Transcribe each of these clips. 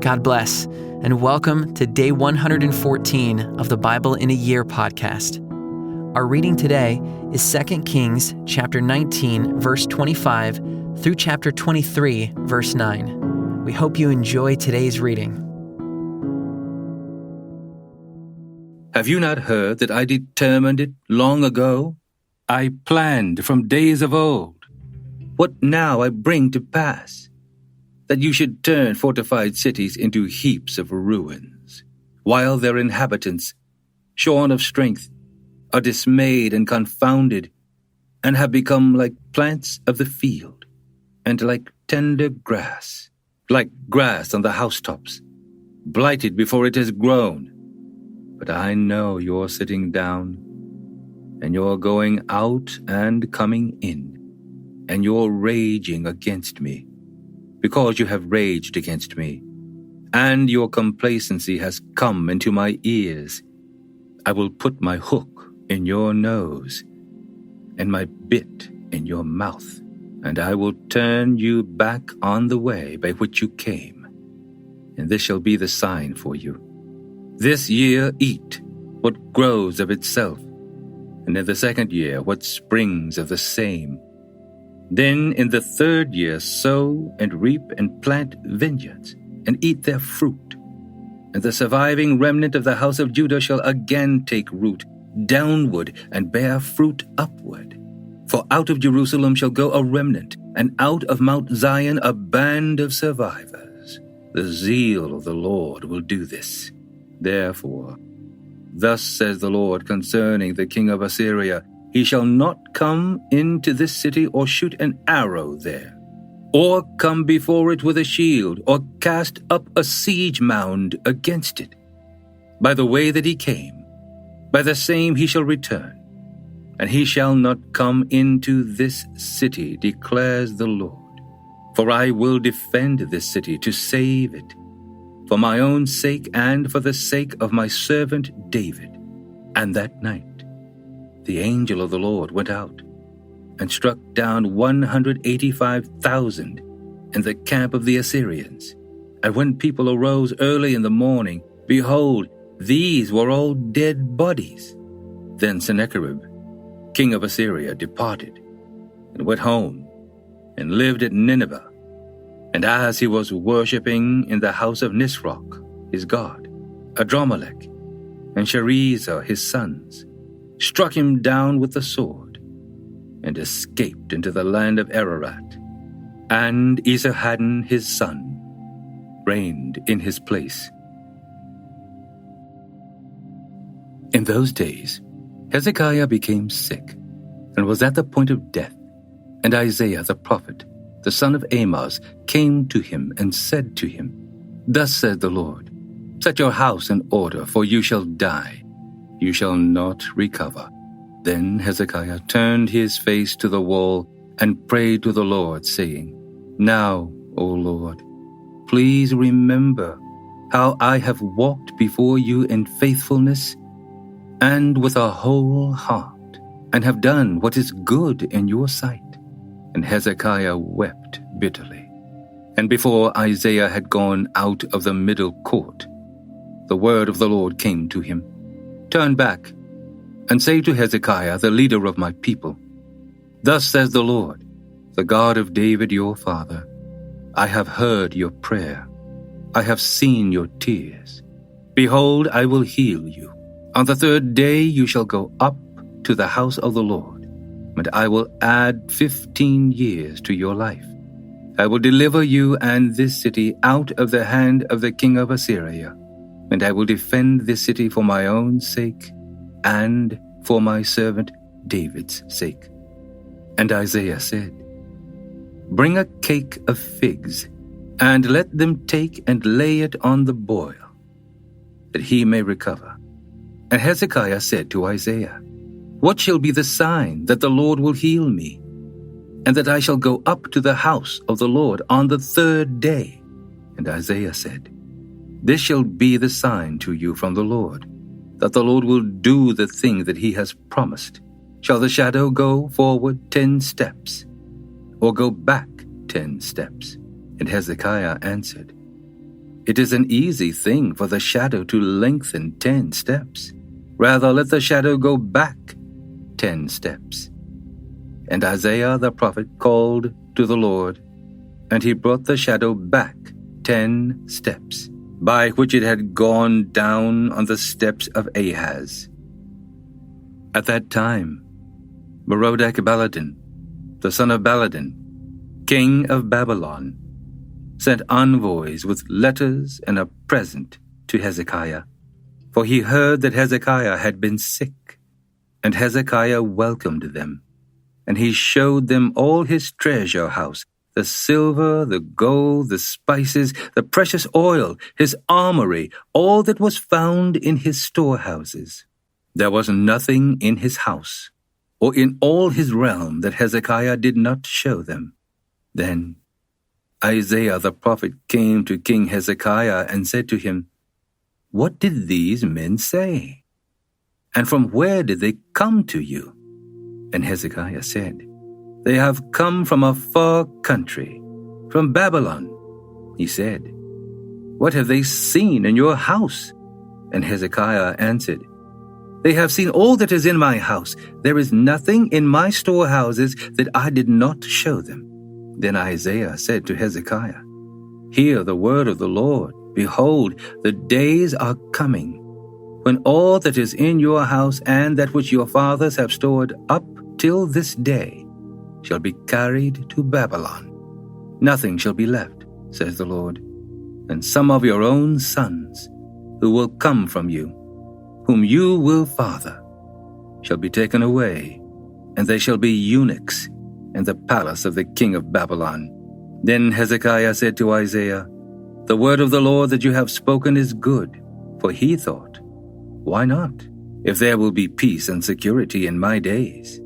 God bless, and welcome to day 114 of the Bible in a Year podcast. Our reading today is 2 Kings chapter 19, verse 25 through chapter 23, verse 9. We hope you enjoy today's reading. Have you not heard that I determined it long ago? I planned from days of old. What now I bring to pass? That you should turn fortified cities into heaps of ruins, while their inhabitants, shorn of strength, are dismayed and confounded, and have become like plants of the field, and like tender grass, like grass on the housetops, blighted before it has grown. But I know you're sitting down, and you're going out and coming in, and you're raging against me, because you have raged against me, and your complacency has come into my ears. I will put my hook in your nose, and my bit in your mouth, and I will turn you back on the way by which you came. And this shall be the sign for you. This year eat what grows of itself, and in the second year what springs of the same. Then in the third year sow and reap and plant vineyards, and eat their fruit. And the surviving remnant of the house of Judah shall again take root downward and bear fruit upward. For out of Jerusalem shall go a remnant, and out of Mount Zion a band of survivors. The zeal of the Lord will do this. Therefore, thus says the Lord concerning the king of Assyria, he shall not come into this city or shoot an arrow there, or come before it with a shield, or cast up a siege mound against it. By the way that he came, by the same he shall return, and he shall not come into this city, declares the Lord. For I will defend this city to save it, for my own sake and for the sake of my servant David. And that night the angel of the Lord went out and struck down 185,000 in the camp of the Assyrians. And when people arose early in the morning, behold, these were all dead bodies. Then Sennacherib, king of Assyria, departed and went home and lived at Nineveh. And as he was worshipping in the house of Nisroch, his god, Adrammelech, and Sharezer, his sons, struck him down with the sword, and escaped into the land of Ararat. And Esarhaddon, his son, reigned in his place. In those days, Hezekiah became sick, and was at the point of death. And Isaiah the prophet, the son of Amoz, came to him and said to him, Thus says the Lord, Set your house in order, for you shall die. You shall not recover. Then Hezekiah turned his face to the wall and prayed to the Lord, saying, Now, O Lord, please remember how I have walked before you in faithfulness and with a whole heart, and have done what is good in your sight. And Hezekiah wept bitterly. And before Isaiah had gone out of the middle court, the word of the Lord came to him, Turn back, and say to Hezekiah, the leader of my people, Thus says the Lord, the God of David your father, I have heard your prayer. I have seen your tears. Behold, I will heal you. On the third day you shall go up to the house of the Lord, and I will add 15 years to your life. I will deliver you and this city out of the hand of the king of Assyria, and I will defend this city for my own sake and for my servant David's sake. And Isaiah said, Bring a cake of figs, and let them take and lay it on the boil, that he may recover. And Hezekiah said to Isaiah, What shall be the sign that the Lord will heal me, and that I shall go up to the house of the Lord on the third day? And Isaiah said, This shall be the sign to you from the Lord, that the Lord will do the thing that he has promised. Shall the shadow go forward 10 steps, or go back 10 steps? And Hezekiah answered, It is an easy thing for the shadow to lengthen 10 steps. Rather, let the shadow go back 10 steps. And Isaiah the prophet called to the Lord, and he brought the shadow back 10 steps, by which it had gone down on the steps of Ahaz. At that time, Merodach-Baladan, the son of Baladan, king of Babylon, sent envoys with letters and a present to Hezekiah, for he heard that Hezekiah had been sick, and Hezekiah welcomed them, and he showed them all his treasure house, the silver, the gold, the spices, the precious oil, his armory, all that was found in his storehouses. There was nothing in his house, or in all his realm, that Hezekiah did not show them. Then Isaiah the prophet came to King Hezekiah and said to him, "What did these men say? And from where did they come to you?" And Hezekiah said, "They have come from a far country, from Babylon." He said, "What have they seen in your house?" And Hezekiah answered, "They have seen all that is in my house. There is nothing in my storehouses that I did not show them." Then Isaiah said to Hezekiah, "Hear the word of the Lord. Behold, the days are coming, when all that is in your house and that which your fathers have stored up till this day shall be carried to Babylon. Nothing shall be left, says the Lord. And some of your own sons, who will come from you, whom you will father, shall be taken away, and they shall be eunuchs in the palace of the king of Babylon." Then Hezekiah said to Isaiah, "The word of the Lord that you have spoken is good." For he thought, "Why not, if there will be peace and security in my days?"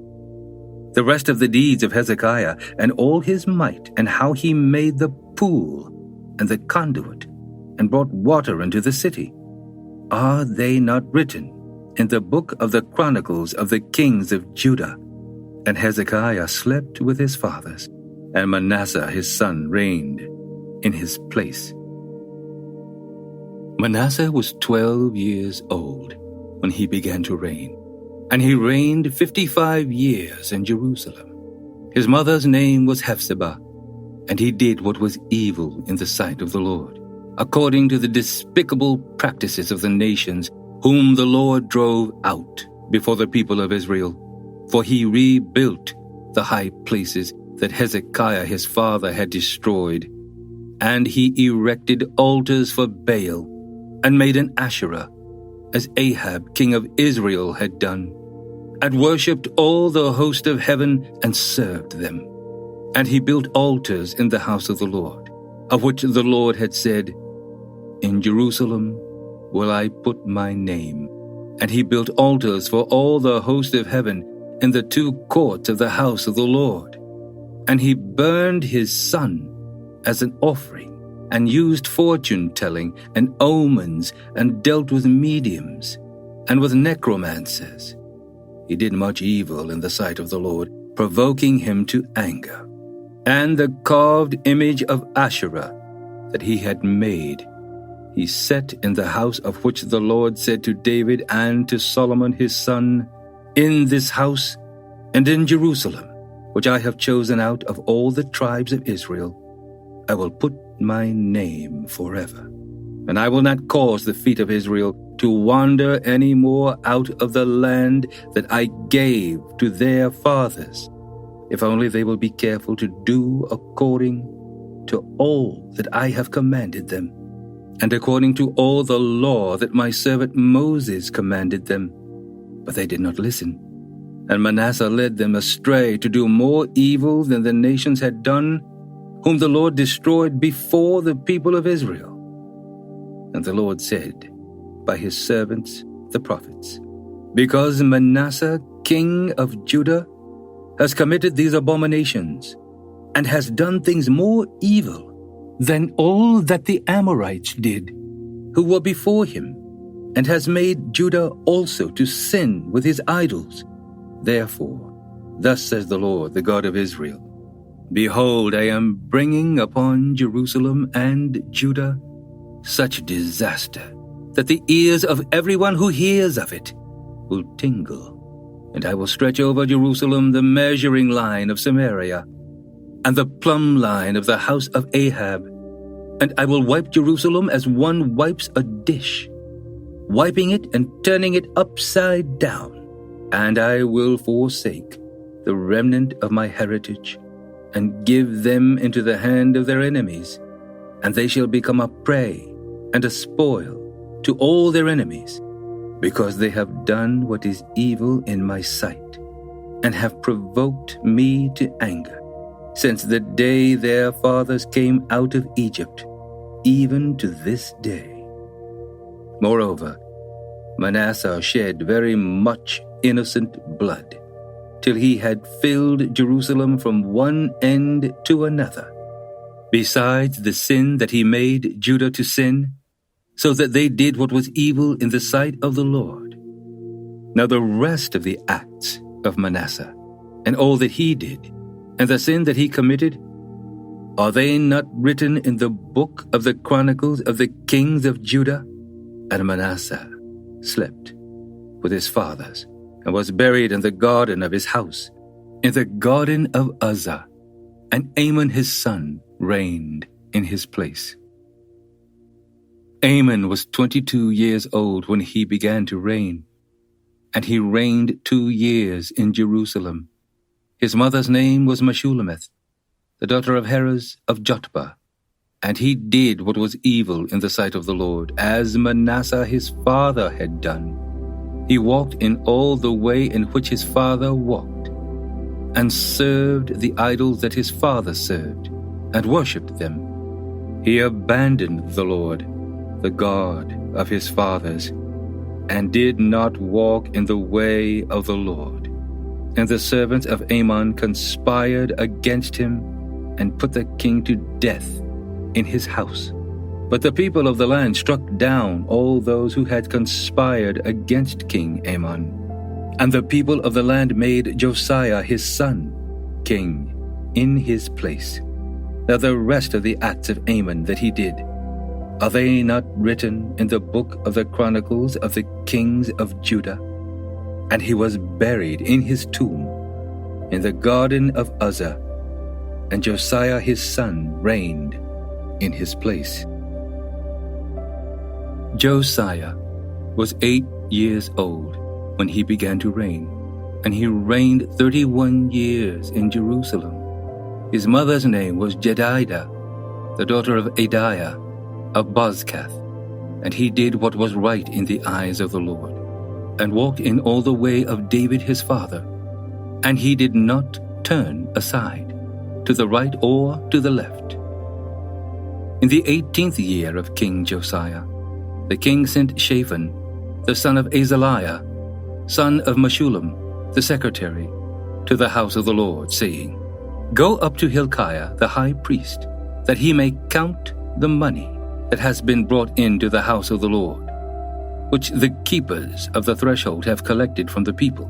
The rest of the deeds of Hezekiah, and all his might, and how he made the pool and the conduit, and brought water into the city, are they not written in the book of the Chronicles of the kings of Judah? And Hezekiah slept with his fathers, and Manasseh his son reigned in his place. Manasseh was 12 years old when he began to reign, and he reigned 55 years in Jerusalem. His mother's name was Hephzibah, and he did what was evil in the sight of the Lord, according to the despicable practices of the nations whom the Lord drove out before the people of Israel. For he rebuilt the high places that Hezekiah his father had destroyed, and he erected altars for Baal, and made an Asherah, as Ahab king of Israel had done, and worshipped all the host of heaven and served them. And he built altars in the house of the Lord, of which the Lord had said, "In Jerusalem will I put my name." And he built altars for all the host of heaven in the 2 courts of the house of the Lord. And he burned his son as an offering, and used fortune-telling and omens, and dealt with mediums, and with necromancers. He did much evil in the sight of the Lord, provoking him to anger. And the carved image of Asherah that he had made, he set in the house of which the Lord said to David and to Solomon his son, "In this house and in Jerusalem, which I have chosen out of all the tribes of Israel, I will put my name forever. And I will not cause the feet of Israel to wander any more out of the land that I gave to their fathers, if only they will be careful to do according to all that I have commanded them, and according to all the law that my servant Moses commanded them." But they did not listen. And Manasseh led them astray to do more evil than the nations had done, whom the Lord destroyed before the people of Israel. And the Lord said by his servants the prophets, "Because Manasseh king of Judah has committed these abominations, and has done things more evil than all that the Amorites did, who were before him, and has made Judah also to sin with his idols. Therefore, thus says the Lord, the God of Israel, Behold, I am bringing upon Jerusalem and Judah such disaster that the ears of everyone who hears of it will tingle. And I will stretch over Jerusalem the measuring line of Samaria and the plumb line of the house of Ahab. And I will wipe Jerusalem as one wipes a dish, wiping it and turning it upside down. And I will forsake the remnant of my heritage and give them into the hand of their enemies, and they shall become a prey and a spoil to all their enemies, because they have done what is evil in my sight, and have provoked me to anger, since the day their fathers came out of Egypt, even to this day. Moreover, Manasseh shed very much innocent blood, till he had filled Jerusalem from one end to another, besides the sin that he made Judah to sin, so that they did what was evil in the sight of the Lord. Now the rest of the acts of Manasseh, and all that he did, and the sin that he committed, are they not written in the book of the chronicles of the kings of Judah? And Manasseh slept with his fathers, and was buried in the garden of his house, in the garden of Uzzah, and Amon his son reigned in his place. Amon was 22 years old when he began to reign, and he reigned 2 years in Jerusalem. His mother's name was Meshullemeth, the daughter of Heres of Jotbah, and he did what was evil in the sight of the Lord, as Manasseh his father had done. He walked in all the way in which his father walked, and served the idols that his father served, and worshipped them. He abandoned the Lord, the God of his fathers, and did not walk in the way of the Lord. And the servants of Amon conspired against him, and put the king to death in his house. But the people of the land struck down all those who had conspired against King Amon. And the people of the land made Josiah his son king in his place. Now the rest of the acts of Amon that he did, are they not written in the book of the chronicles of the kings of Judah? And he was buried in his tomb in the garden of Uzzah, and Josiah his son reigned in his place. Josiah was 8 years old when he began to reign, and he reigned 31 years in Jerusalem. His mother's name was Jedidah, the daughter of Adiah of Bozkath, and he did what was right in the eyes of the Lord, and walked in all the way of David his father, and he did not turn aside to the right or to the left. In the 18th year of King Josiah, the king sent Shaphan, the son of Azaliah, son of Meshullam, the secretary, to the house of the Lord, saying, Go up to Hilkiah the high priest, that he may count the money that has been brought into the house of the Lord, which the keepers of the threshold have collected from the people,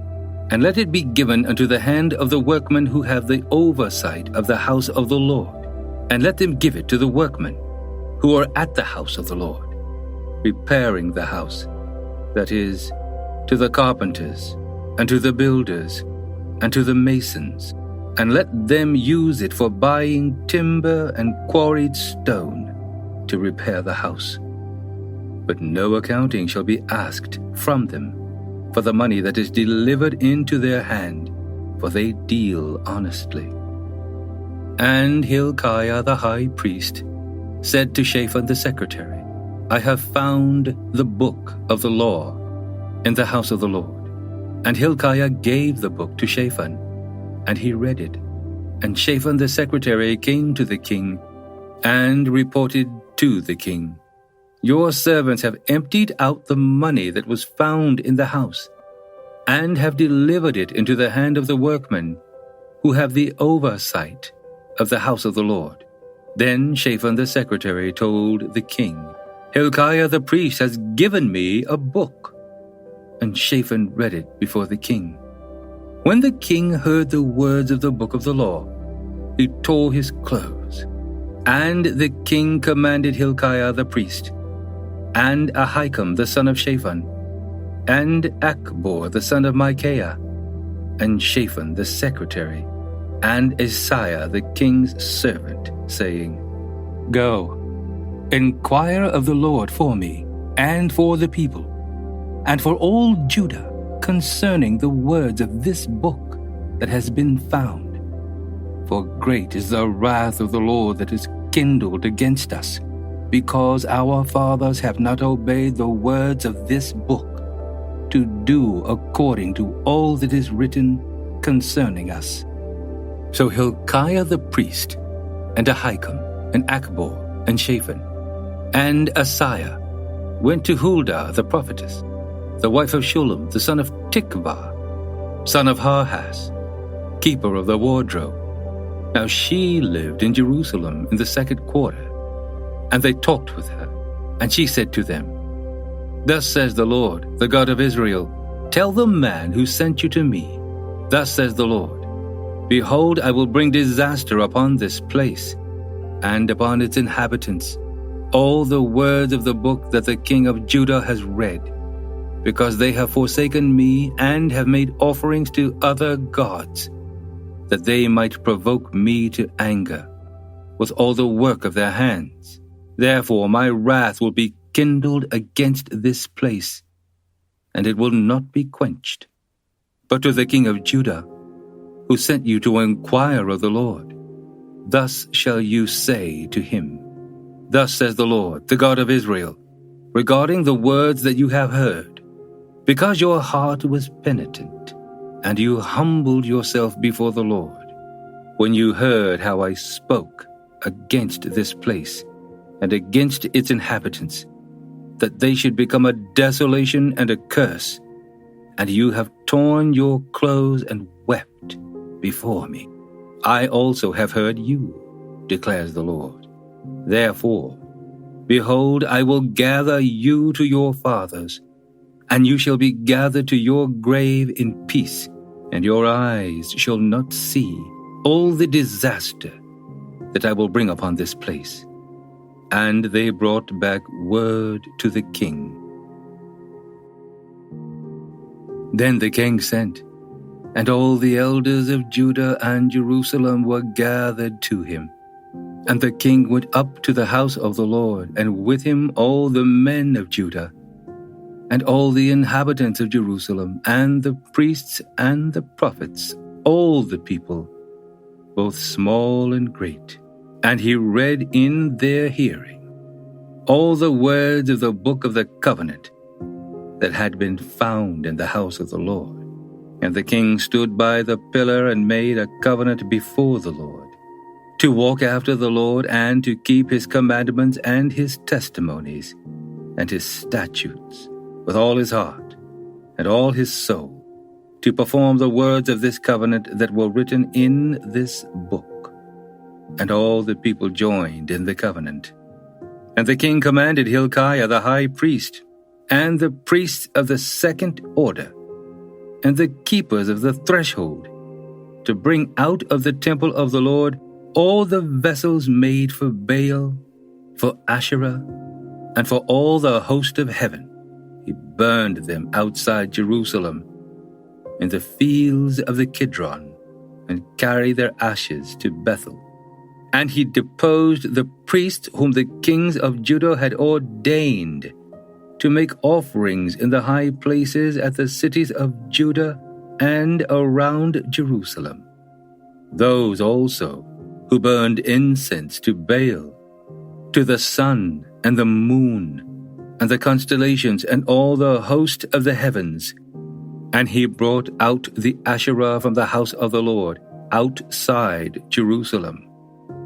and let it be given unto the hand of the workmen who have the oversight of the house of the Lord, and let them give it to the workmen who are at the house of the Lord, repairing the house, that is, to the carpenters, and to the builders, and to the masons, and let them use it for buying timber and quarried stone to repair the house. But no accounting shall be asked from them for the money that is delivered into their hand, for they deal honestly. And Hilkiah the high priest said to Shaphan the secretary, I have found the book of the law in the house of the Lord. And Hilkiah gave the book to Shaphan, and he read it. And Shaphan the secretary came to the king and reported to the king, Your servants have emptied out the money that was found in the house, and have delivered it into the hand of the workmen who have the oversight of the house of the Lord. Then Shaphan the secretary told the king, Hilkiah the priest has given me a book. And Shaphan read it before the king. When the king heard the words of the book of the law, he tore his clothes. And the king commanded Hilkiah the priest and Ahikam the son of Shaphan, and Achbor the son of Micaiah, and Shaphan the secretary, and Isaiah the king's servant, saying, Go, inquire of the Lord for me, and for the people, and for all Judah, concerning the words of this book that has been found. For great is the wrath of the Lord that is kindled against us, because our fathers have not obeyed the words of this book, to do according to all that is written concerning us. So Hilkiah the priest, and Ahikam, and Achbor, and Shaphan, and Asaiah went to Huldah the prophetess, the wife of Shullam the son of Tikvah, son of Harhas, keeper of the wardrobe. Now she lived in Jerusalem in the second quarter. And they talked with her, and she said to them, Thus says the Lord, the God of Israel, Tell the man who sent you to me, Thus says the Lord, Behold, I will bring disaster upon this place, and upon its inhabitants, all the words of the book that the king of Judah has read, because they have forsaken me and have made offerings to other gods, that they might provoke me to anger with all the work of their hands. Therefore my wrath will be kindled against this place, and it will not be quenched. But to the king of Judah, who sent you to inquire of the Lord, thus shall you say to him, Thus says the Lord, the God of Israel, regarding the words that you have heard, because your heart was penitent, and you humbled yourself before the Lord, when you heard how I spoke against this place, and against its inhabitants, that they should become a desolation and a curse, and you have torn your clothes and wept before me. I also have heard you, declares the Lord. Therefore, behold, I will gather you to your fathers, and you shall be gathered to your grave in peace, and your eyes shall not see all the disaster that I will bring upon this place. And they brought back word to the king. Then the king sent, and all the elders of Judah and Jerusalem were gathered to him. And the king went up to the house of the Lord, and with him all the men of Judah, and all the inhabitants of Jerusalem, and the priests and the prophets, all the people, both small and great. And he read in their hearing all the words of the book of the covenant that had been found in the house of the Lord. And the king stood by the pillar and made a covenant before the Lord, to walk after the Lord and to keep his commandments and his testimonies and his statutes with all his heart and all his soul, to perform the words of this covenant that were written in this book. And all the people joined in the covenant. And the king commanded Hilkiah the high priest, and the priests of the second order, and the keepers of the threshold, to bring out of the temple of the Lord all the vessels made for Baal, for Asherah, and for all the host of heaven. He burned them outside Jerusalem, in the fields of the Kidron, and carried their ashes to Bethel. And he deposed the priests whom the kings of Judah had ordained to make offerings in the high places at the cities of Judah and around Jerusalem. Those also who burned incense to Baal, to the sun and the moon, and the constellations and all the host of the heavens. And he brought out the Asherah from the house of the Lord outside Jerusalem,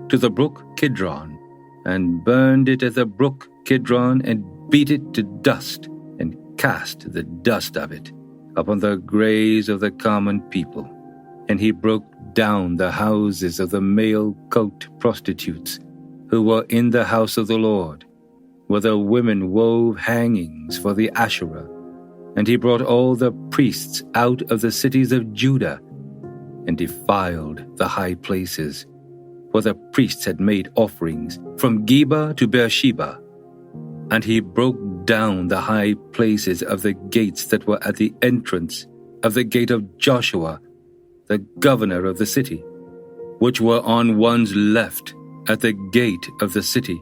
to the brook Kidron, and burned it at the brook Kidron, and beat it to dust, and cast the dust of it upon the graves of the common people. And he broke down the houses of the male coat prostitutes who were in the house of the Lord, where the women wove hangings for the Asherah. And he brought all the priests out of the cities of Judah, and defiled the high places, where the priests had made offerings from Geba to Beersheba. And he broke down the high places of the gates that were at the entrance of the gate of Joshua, the governor of the city, which were on one's left at the gate of the city.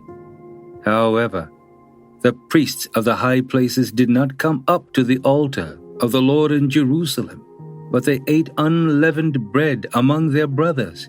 However, the priests of the high places did not come up to the altar of the Lord in Jerusalem, but they ate unleavened bread among their brothers.